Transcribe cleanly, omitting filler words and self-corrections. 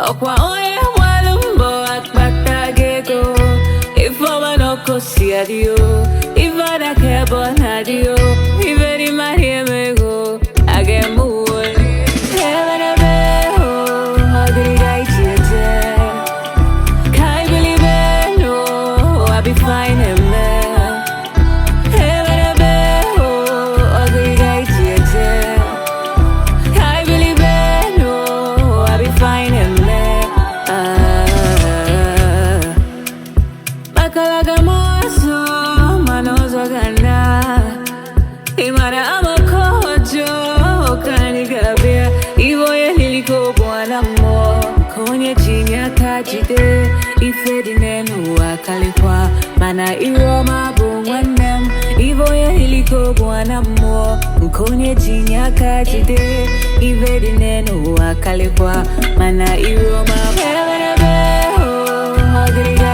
Ọkwa ọnye gbalụ mbọ akpatago Ịfụlụ n'okosi adịyo Ịmana ka ebe ọ na-adịyo Ibe n'ime ahịa emego a ga-eme uwe Ebenebe ọgịrịga iji eje Ka I biribe no I be fine eme Ebenebe ọgịrịga iji eje Ka I biribe no I be fine eme Mkpakala maso manozo gana Ịmana amakaọjọ anyị ga-abịa Iwe niliko nwannem onye jinye aka jide ife dị n'elu akalịkwa mana iruọma bụ nwannem onye niliko nwannem onye jinye aka jide ife dị n'elu akalịkwa mana iruọma Ebenebe ọgịrịga